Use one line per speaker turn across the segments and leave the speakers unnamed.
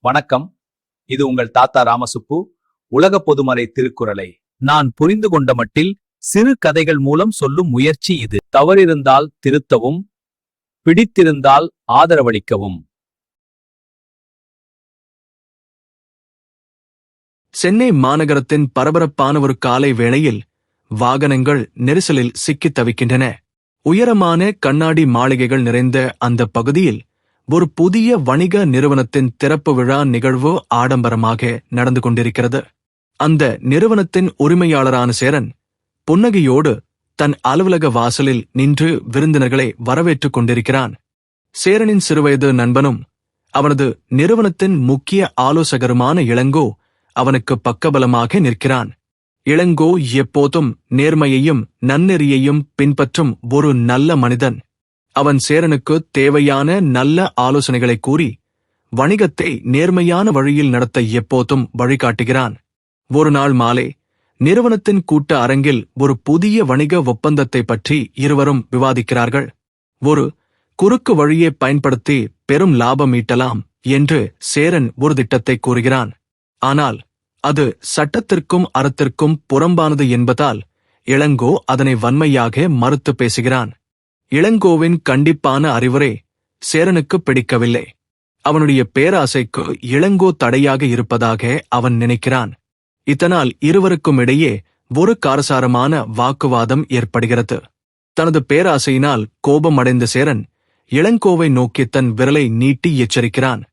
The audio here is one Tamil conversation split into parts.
வணக்கம். இது உங்கள் தாத்தா ராமசுப்பு. உலக பொதுமறை திருக்குறளை நான் புரிந்து கொண்ட மட்டில் சிறு கதைகள் மூலம் சொல்லும் முயற்சி இது. தவறிருந்தால் திருத்தவும், பிடித்திருந்தால் ஆதரவளிக்கவும்.
சென்னை மாநகரத்தின் பரபரப்பான ஒரு காலை வேளையில் வாகனங்கள் நெரிசலில் சிக்கித் தவிக்கின்றன. உயரமான கண்ணாடி மாளிகைகள் நிறைந்த அந்த பகுதியில் ஒரு புதிய வணிக நிறுவனத்தின் திறப்பு விழா நிகழ்வு ஆடம்பரமாக நடந்து கொண்டிருக்கிறது. அந்த நிறுவனத்தின் உரிமையாளரான சேரன் புன்னகையோடு தன் அலுவலக வாசலில் நின்று விருந்தினர்களை வரவேற்றுக் கொண்டிருக்கிறான். சேரனின் சிறுவயது நண்பனும் அவனது நிறுவனத்தின் முக்கிய ஆலோசகருமான இளங்கோ அவனுக்கு பக்கபலமாக நிற்கிறான். இளங்கோ எப்போதும் நேர்மையையும் நன்னெறியையும் பின்பற்றும் ஒரு நல்ல மனிதன். அவன் சேரனுக்கு தேவையான நல்ல ஆலோசனைகளை கூறி வணிகத்தை நேர்மையான வழியில் நடத்த எப்போதும் வழிகாட்டுகிறான். ஒரு நாள் மாலை நிறுவனத்தின் கூட்ட அரங்கில் ஒரு புதிய வணிக ஒப்பந்தத்தை பற்றி இருவரும் விவாதிக்கிறார்கள். ஒரு குறுக்கு வழியை பயன்படுத்தி பெரும் லாபம் ஈட்டலாம் என்று சேரன் ஒரு திட்டத்தை கூறுகிறான். ஆனால் அது சட்டத்திற்கும் அறத்திற்கும் புறம்பானது என்பதால் இளங்கோ அதனை வன்மையாக மறுத்து பேசுகிறான். இளங்கோவின் கண்டிப்பான அறிவுரை சேரனுக்கு பிடிக்கவில்லை. அவனுடைய பேராசைக்கு இளங்கோ தடையாக இருப்பதாக அவன் நினைக்கிறான். இதனால் இருவருக்கும் இடையே ஒரு காரசாரமான வாக்குவாதம் ஏற்படுகிறது. தனது பேராசையினால் கோபமடைந்த சேரன் இளங்கோவை நோக்கி தன் விரலை நீட்டி எச்சரிக்கிறான்.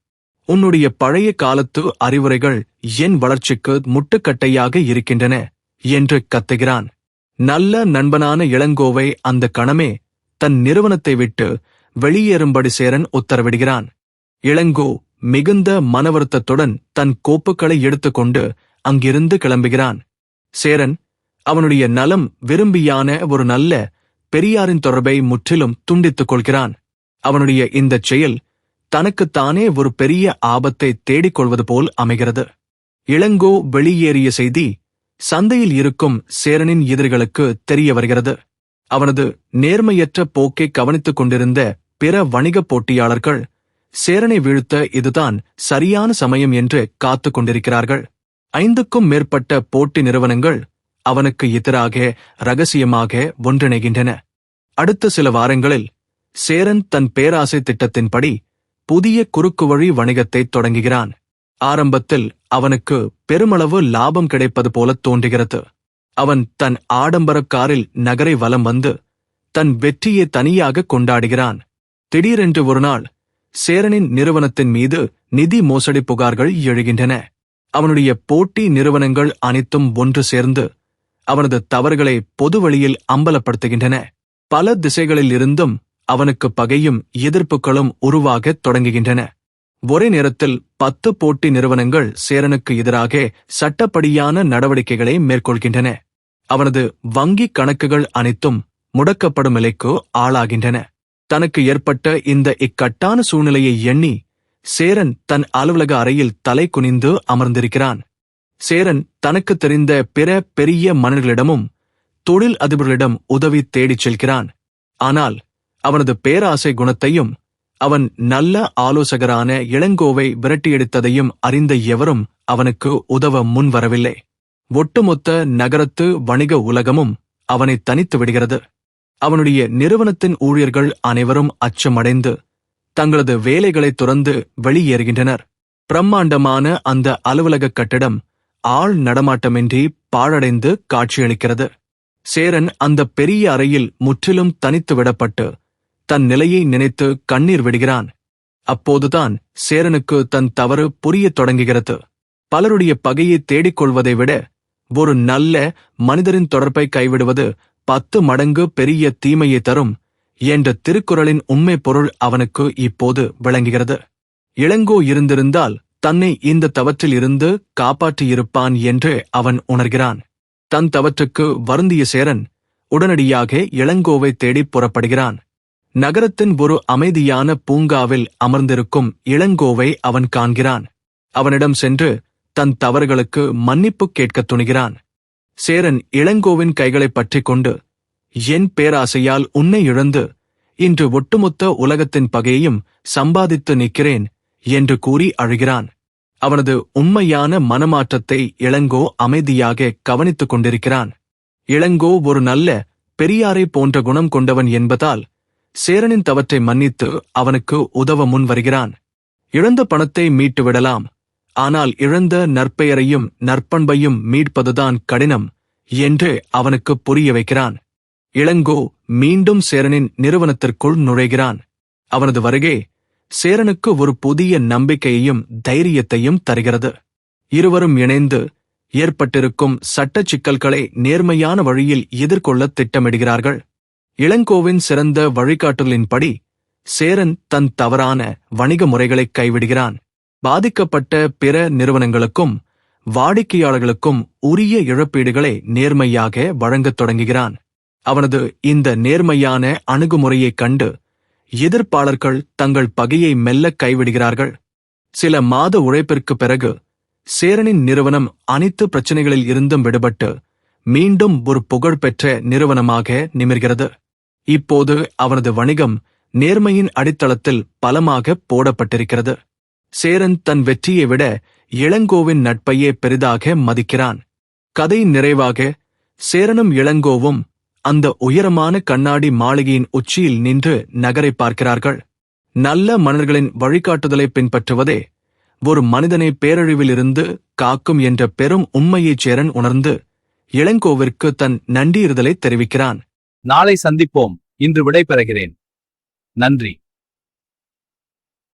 உன்னுடைய பழைய காலத்து அறிவுரைகள் என் வளர்ச்சிக்கு முட்டுக்கட்டையாக இருக்கின்றன என்று கத்துகிறான். நல்ல நண்பனான இளங்கோவை அந்த கணமே தன் நிறுவனத்தை விட்டு வெளியேறும்படி சேரன் உத்தரவிடுகிறான். இளங்கோ மிகுந்த மனவருத்தத்துடன் தன் கோப்புகளை எடுத்துக்கொண்டு அங்கிருந்து கிளம்புகிறான். சேரன் அவனுடைய நலம் விரும்பியான ஒரு நல்ல பெரியாரின் தொடர்பை முற்றிலும் துண்டித்துக் கொள்கிறான். அவனுடைய இந்தச் செயல் தனக்குத்தானே ஒரு பெரிய ஆபத்தை தேடிக்கொள்வது போல் அமைகிறது. இளங்கோ வெளியேறிய செய்தி சந்தையில் இருக்கும் சேரனின் எதிரிகளுக்கு தெரிய வருகிறது. அவனது நேர்மையற்ற போக்கை கவனித்துக் கொண்டிருந்த பிற வணிகப் போட்டியாளர்கள் சேரனை வீழ்த்த இதுதான் சரியான சமயம் என்று காத்துக் கொண்டிருக்கிறார்கள். 5க்கும் மேற்பட்ட போட்டி நிறுவனங்கள் அவனுக்கு எதிராக ரகசியமாக ஒன்றிணைகின்றன. அடுத்த சில வாரங்களில் சேரன் தன் பேராசை திட்டத்தின்படி புதிய குறுக்குவழி வணிகத்தை தொடங்குகிறான். ஆரம்பத்தில் அவனுக்கு பெருமளவு லாபம் கிடைப்பது போல தோன்றுகிறது. அவன் தன் ஆடம்பர காரில் நகரை வலம் வந்து தன் வெற்றியை தனியாக கொண்டாடுகிறான். திடீரென்று ஒரு நாள் சேரனின் நிறுவனத்தின் மீது நிதி மோசடி புகார்கள் எழுகின்றன. அவனுடைய போட்டி நிறுவனங்கள் அனைத்தும் ஒன்று சேர்ந்து அவனது தவறுகளை பொதுவெளியில் அம்பலப்படுத்துகின்றன. பல திசைகளில் இருந்தும் அவனுக்கு பகையும் எதிர்ப்புகளும் உருவாகத் தொடங்குகின்றன. ஒரே நேரத்தில் 10 போட்டி நிறுவனங்கள் சேரனுக்கு எதிராக சட்டப்படியான நடவடிக்கைகளை மேற்கொள்கின்றன. அவனது வங்கிக் கணக்குகள் அனைத்தும் முடக்கப்படும் நிலைக்கு ஆளாகின்றன. தனக்கு ஏற்பட்ட இந்த இக்கட்டான சூழ்நிலையை எண்ணி சேரன் தன் அலுவலக அறையில் தலை குனிந்து அமர்ந்திருக்கிறான். சேரன் தனக்கு தெரிந்த பிற பெரிய மனிதர்களிடமும் தொழில் அதிபர்களிடம் உதவி தேடிச் செல்கிறான். ஆனால் அவனது பேராசை குணத்தையும் அவன் நல்ல ஆலோசகரான இளங்கோவை விரட்டியெடுத்ததையும் அறிந்த எவரும் அவனுக்கு உதவ முன்வரவில்லை. ஒட்டுமொத்த நகரத்து வணிக உலகமும் அவனை தனித்து விடுகிறது. அவனுடைய நிறுவனத்தின் ஊழியர்கள் அனைவரும் அச்சமடைந்து தங்களது வேலைகளை துறந்து வெளியேறுகின்றனர். பிரம்மாண்டமான அந்த அலுவலக கட்டிடம் ஆள் நடமாட்டமின்றி பாழடைந்து காட்சியளிக்கிறது. சேரன் அந்த பெரிய அறையில் முற்றிலும் தனித்து விடப்பட்டு தன் நிலையை நினைத்து கண்ணீர் விடுகிறான். அப்போதுதான் சேரனுக்கு தன் தவறு புரியத் தொடங்குகிறது. பலருடைய பகையை தேடிக்கொள்வதை விட ஒரு நல்ல மனிதரின் தொடர்பை கைவிடுவது 10 மடங்கு பெரிய தீமையை தரும் என்ற திருக்குறளின் உண்மை பொருள் அவனுக்கு இப்போது விளங்குகிறது. இளங்கோ இருந்திருந்தால் தன்னை இந்த தவற்றில் இருந்து காப்பாற்றியிருப்பான் என்று அவன் உணர்கிறான். தன் தவற்றுக்கு வருந்திய சேரன் உடனடியாக இளங்கோவை தேடி புறப்படுகிறான். நகரத்தின் ஒரு அமைதியான பூங்காவில் அமர்ந்திருக்கும் இளங்கோவை அவன் காண்கிறான். அவனிடம் சென்று தன் தவறுகளுக்கு மன்னிப்பு கேட்கத் துணிகிறான். சேரன் இளங்கோவின் கைகளை பற்றிக் கொண்டு, என் பேராசையால் உன்னை இழந்து இன்று ஒட்டுமொத்த உலகத்தின் பகையையும் சம்பாதித்து நிற்கிறேன் என்று கூறி அழுகிறான். அவனது உண்மையான மனமாற்றத்தை இளங்கோ அமைதியாக கவனித்துக் கொண்டிருக்கிறான். இளங்கோ ஒரு நல்ல பெரியாரை போன்ற குணம் கொண்டவன் என்பதால் சேரனின் தவற்றை மன்னித்து அவனுக்கு உதவ முன் வருகிறான். இழந்த பணத்தை மீட்டு விடலாம், ஆனால் இழந்த நற்பெயரையும் நற்பண்பையும் மீட்பதுதான் கடினம் என்று அவனுக்கு புரிய வைக்கிறான். இளங்கோ மீண்டும் சேரனின் நிறுவனத்திற்குள் நுழைகிறான். அவனது வருகை சேரனுக்கு ஒரு புதிய நம்பிக்கையையும் தைரியத்தையும் தருகிறது. இருவரும் இணைந்து ஏற்பட்டிருக்கும் சட்டச் சிக்கல்களை நேர்மையான வழியில் எதிர்கொள்ள திட்டமிடுகிறார்கள். இளங்கோவின் சிறந்த வழிகாட்டுதலின்படி சேரன் தன் தவறான வணிக முறைகளை கைவிடுகிறான். பாதிக்கப்பட்ட பிற நிறுவனங்களுக்கும் வாடிக்கையாளர்களுக்கும் உரிய இழப்பீடுகளை நேர்மையாக வழங்கத் தொடங்குகிறான். அவனது இந்த நேர்மையான அணுகுமுறையைக் கண்டு எதிர்ப்பாளர்கள் தங்கள் பகையை மெல்ல கைவிடுகிறார்கள். சில மாத உழைப்பிற்குப் பிறகு சேரனின் நிறுவனம் அனைத்து பிரச்சனைகளில் இருந்தும் விடுபட்டு மீண்டும் ஒரு புகழ்பெற்ற நிறுவனமாக நிமிர்கிறது. இப்போது அவனது வணிகம் நேர்மையின் அடித்தளத்தில் பலமாக போடப்பட்டிருக்கிறது. சேரன் தன் வெற்றியை விட இளங்கோவின் நட்பையே பெரிதாக மதிக்கிறான். கதை நிறைவாக சேரனும் இளங்கோவும் அந்த உயரமான கண்ணாடி மாளிகையின் உச்சியில் நின்று நகரை பார்க்கிறார்கள். நல்ல மன்னர்களின் வழிகாட்டுதலை பின்பற்றுவதே ஒரு மனிதனை பேரழிவிலிருந்து காக்கும் என்ற பெரும் உண்மையைச் சேரன் உணர்ந்து இளங்கோவிற்கு தன் நன்றியறிதலை தெரிவிக்கிறான்.
நாளை சந்திப்போம். இன்று விடைபெறுகிறேன். நன்றி.